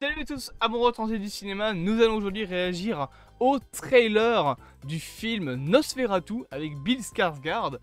Salut à tous, amoureux étrangers du cinéma, nous allons aujourd'hui réagir au trailer du film Nosferatu avec Bill Skarsgård.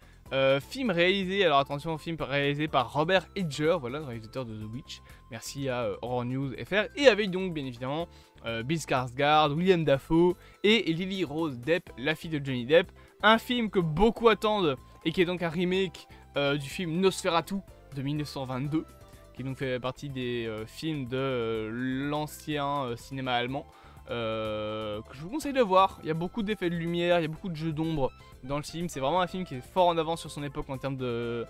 Film réalisé, alors attention, film réalisé par Robert Edger, voilà, le réalisateur de The Witch. Merci à Horror News FR. Et avec donc, bien évidemment, Bill Skarsgård, William Dafoe et Lily Rose Depp, la fille de Johnny Depp. Un film que beaucoup attendent et qui est donc un remake du film Nosferatu de 1922. Qui donc fait partie des films de l'ancien cinéma allemand, que je vous conseille de voir. Il y a beaucoup d'effets de lumière, il y a beaucoup de jeux d'ombre dans le film. C'est vraiment un film qui est fort en avance sur son époque en termes de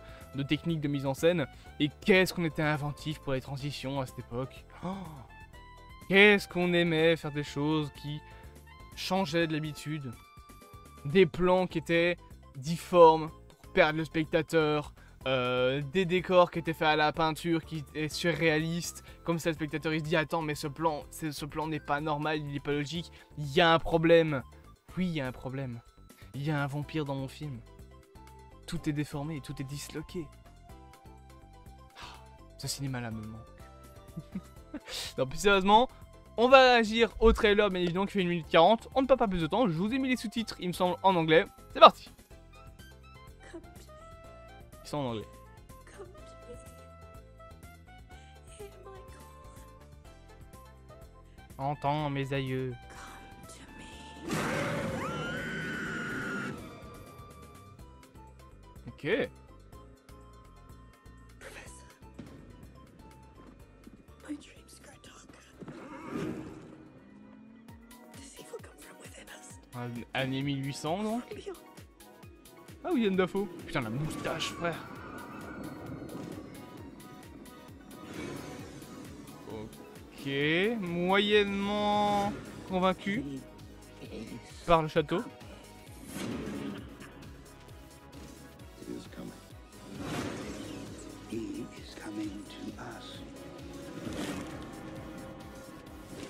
technique de mise en scène. Et qu'est-ce qu'on était inventif pour les transitions à cette époque. Oh, qu'est-ce qu'on aimait faire des choses qui changeaient de l'habitude. Des plans qui étaient difformes pour perdre le spectateur. Des décors qui étaient faits à la peinture, qui étaient surréalistes, comme ça le spectateur il se dit attends mais ce plan n'est pas normal, il n'est pas logique, il y a un problème. Oui, il y a un problème, il y a un vampire dans mon film, tout est déformé, tout est disloqué. Ce cinéma là me manque. Non, plus sérieusement, on va réagir au trailer bien évidemment qui fait 1 minute 40, on ne perd pas plus de temps, je vous ai mis les sous-titres il me semble en anglais, c'est parti. Ils sont en anglais. Entends mes aïeux. Ok. Année 1800 donc. Ah, William Dafoe. Putain, la moustache, frère. Ok, moyennement convaincu par le château.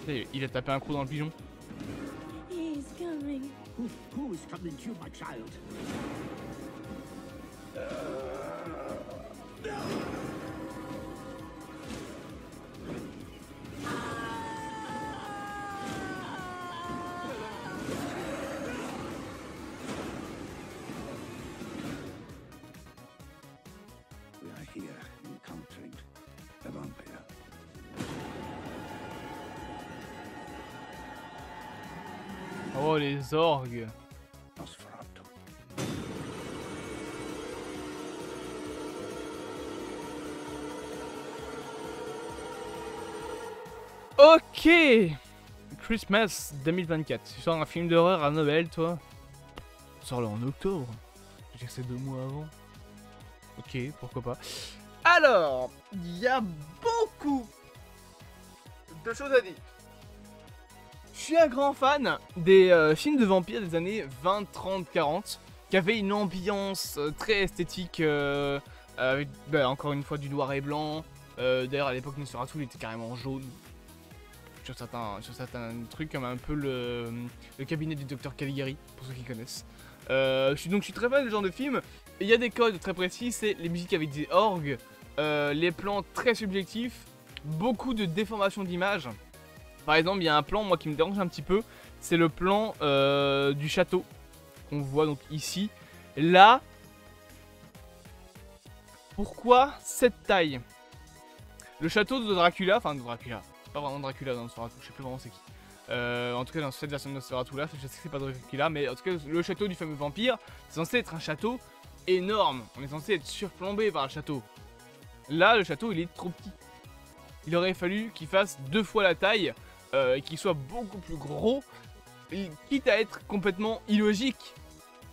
Il a tapé un coup dans le pigeon. Who is coming to my child? We are here encountering a vampire. Oh, les orgues. Nosferatu. Ok. Christmas 2024. Tu sors un film d'horreur à Noël, toi? Sors-le en octobre. Je veux dire que c'est 2 mois avant. Ok, pourquoi pas. Alors, il y a beaucoup de choses à dire. Je suis un grand fan des films de vampires des années 20, 30, 40 qui avaient une ambiance très esthétique avec encore une fois du noir et blanc. D'ailleurs à l'époque Nosferatu il était carrément jaune sur certains trucs, comme un peu le cabinet du docteur Caligari pour ceux qui connaissent. Je suis très fan de ce genre de film. Il y a des codes très précis, c'est les musiques avec des orgues, les plans très subjectifs, beaucoup de déformation d'image. Par exemple, il y a un plan, moi, qui me dérange un petit peu. C'est le plan du château qu'on voit donc ici. Là, pourquoi cette taille? Le château de Dracula, enfin de Dracula, c'est pas vraiment Dracula dans Nosferatu, je sais plus vraiment c'est qui. En tout cas, dans cette version de Nosferatu là, je sais que c'est pas Dracula, mais en tout cas, le château du fameux vampire, c'est censé être un château énorme. On est censé être surplombé par le château. Là, le château, il est trop petit. Il aurait fallu qu'il fasse 2 fois la taille. Et qu'il soit beaucoup plus gros, quitte à être complètement illogique.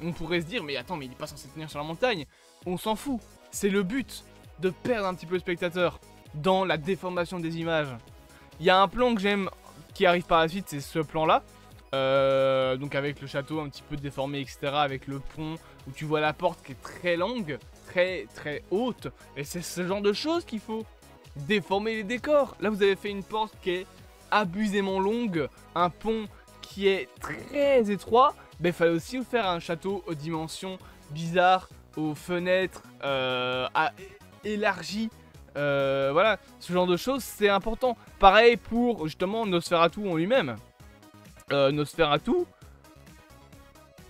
On pourrait se dire, mais attends, mais il est pas censé tenir sur la montagne. On s'en fout. C'est le but de perdre un petit peu le spectateur dans la déformation des images. Il y a un plan que j'aime qui arrive par la suite, c'est ce plan-là. Donc avec le château un petit peu déformé, etc. Avec le pont où tu vois la porte qui est très longue, très très haute. Et c'est ce genre de choses qu'il faut. Déformer les décors. Là, vous avez fait une porte qui est abusément longue, un pont qui est très étroit, mais il fallait aussi faire un château aux dimensions bizarres, aux fenêtres élargies, Voilà, ce genre de choses, c'est important. Pareil pour, justement, Nosferatu en lui-même. Nosferatu,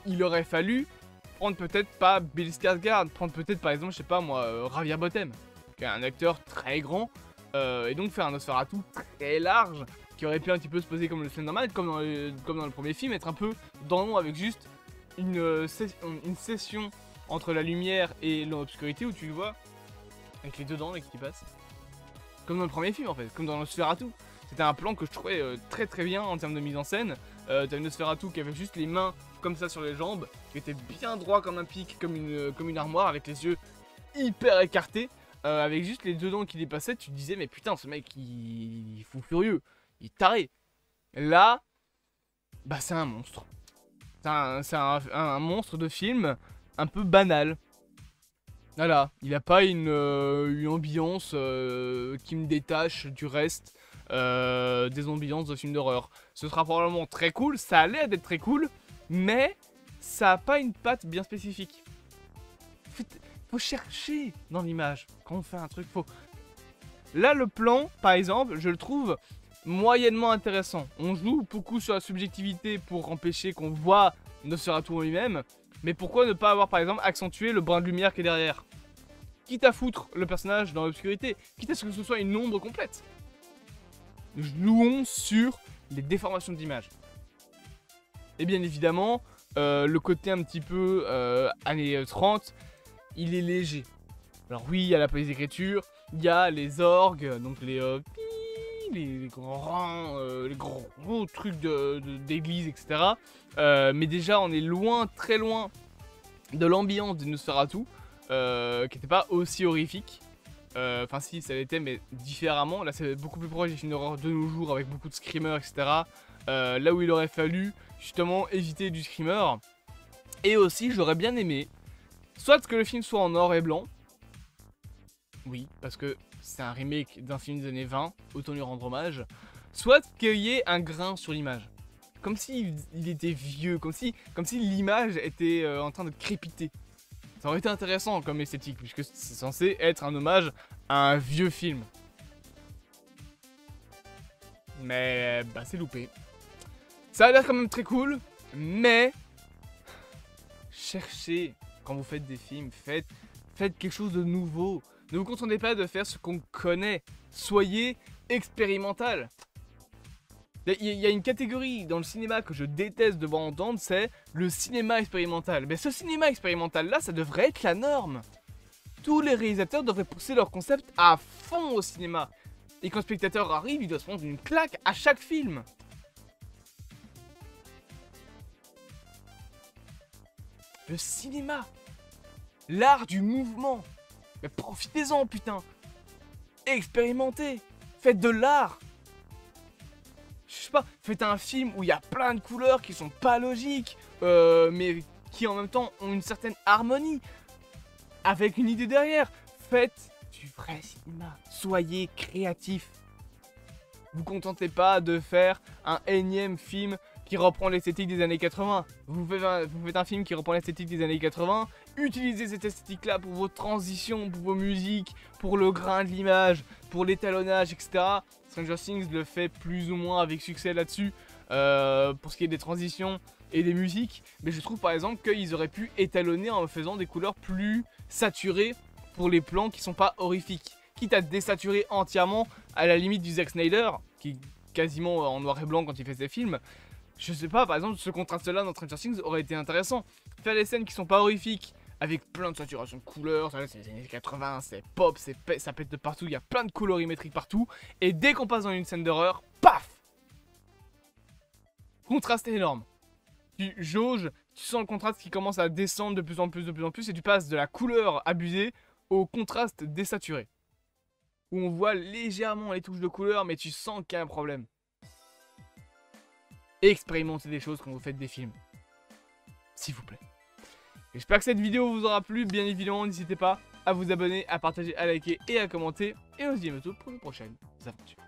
il aurait fallu prendre peut-être pas Bill Skarsgård, prendre peut-être par exemple, je sais pas moi, Javier Bardem, qui est un acteur très grand, et donc faire un Nosferatu très large, qui aurait pu un petit peu se poser comme le Slenderman, comme dans le premier film, être un peu dans l'ombre avec juste une session entre la lumière et l'obscurité où tu le vois, avec les deux dents qui passent. Comme dans le premier film en fait, comme dans Nosferatu. C'était un plan que je trouvais très très bien en termes de mise en scène. T'as une Nosferatu qui avait juste les mains comme ça sur les jambes, qui était bien droit comme un pic, comme une armoire, avec les yeux hyper écartés, avec juste les deux dents qui dépassaient. Tu te disais mais putain ce mec il est fou furieux, il est taré. Là, bah c'est un monstre. C'est un monstre de film un peu banal. Voilà, il n'a pas une ambiance qui me détache du reste des ambiances de films d'horreur. Ce sera probablement très cool, ça a l'air d'être très cool, mais ça n'a pas une patte bien spécifique. Faut chercher dans l'image quand on fait un truc. Là, le plan, par exemple, je le trouve moyennement intéressant. On joue beaucoup sur la subjectivité pour empêcher qu'on voit Nosferatu en lui-même. Mais pourquoi ne pas avoir par exemple accentué le brin de lumière qui est derrière? Quitte à foutre le personnage dans l'obscurité, quitte à ce que ce soit une ombre complète. Jouons sur les déformations d'image. Et bien évidemment, le côté un petit peu années 30, il est léger. Alors oui, il y a la police d'écriture, il y a les orgues, donc les gros trucs d'église, etc. Mais déjà, on est loin, très loin de l'ambiance de Nosferatu, qui n'était pas aussi horrifique. Enfin si, ça l'était, mais différemment. Là, c'est beaucoup plus proche des films d'horreur de nos jours, avec beaucoup de screamers, etc. Là où il aurait fallu, justement, éviter du screamer. Et aussi, j'aurais bien aimé, soit que le film soit en noir et blanc. Oui, parce que c'est un remake d'un film des années 20, autant lui rendre hommage. Soit qu'il y ait un grain sur l'image. Comme s'il était vieux, comme si l'image était en train de crépiter. Ça aurait été intéressant comme esthétique, puisque c'est censé être un hommage à un vieux film. Mais bah c'est loupé. Ça a l'air quand même très cool, mais cherchez, quand vous faites des films, faites quelque chose de nouveau. Ne vous contentez pas de faire ce qu'on connaît. Soyez expérimental. Il y a une catégorie dans le cinéma que je déteste devoir entendre, c'est le cinéma expérimental. Mais ce cinéma expérimental là, ça devrait être la norme. Tous les réalisateurs devraient pousser leur concept à fond au cinéma. Et quand le spectateur arrive, il doit se prendre une claque à chaque film. Le cinéma, l'art du mouvement. Mais profitez-en, putain. Expérimentez. Faites de l'art. Je sais pas, faites un film où il y a plein de couleurs qui sont pas logiques, mais qui en même temps ont une certaine harmonie, avec une idée derrière. Faites du vrai cinéma. Soyez créatifs. Vous contentez pas de faire un énième film qui reprend l'esthétique des années 80. Vous faites un film qui reprend l'esthétique des années 80, utilisez cette esthétique-là pour vos transitions, pour vos musiques, pour le grain de l'image, pour l'étalonnage, etc. Stranger Things le fait plus ou moins avec succès là-dessus, pour ce qui est des transitions et des musiques. Mais je trouve par exemple qu'ils auraient pu étalonner en faisant des couleurs plus saturées pour les plans qui sont pas horrifiques. Quitte à désaturer entièrement, à la limite du Zack Snyder, qui est quasiment en noir et blanc quand il fait ses films. Je sais pas, par exemple, ce contraste-là dans Stranger Things aurait été intéressant. Faire des scènes qui sont pas horrifiques, avec plein de saturation de couleurs, c'est les années 80, c'est pop, ça pète de partout, il y a plein de colorimétriques partout. Et dès qu'on passe dans une scène d'horreur, paf! Contraste énorme. Tu jauges, tu sens le contraste qui commence à descendre de plus en plus, et tu passes de la couleur abusée au contraste désaturé. Où on voit légèrement les touches de couleur, mais tu sens qu'il y a un problème. Expérimentez des choses quand vous faites des films. S'il vous plaît. J'espère que cette vidéo vous aura plu. Bien évidemment, n'hésitez pas à vous abonner, à partager, à liker et à commenter. Et on se dit à bientôt pour une prochaine aventure.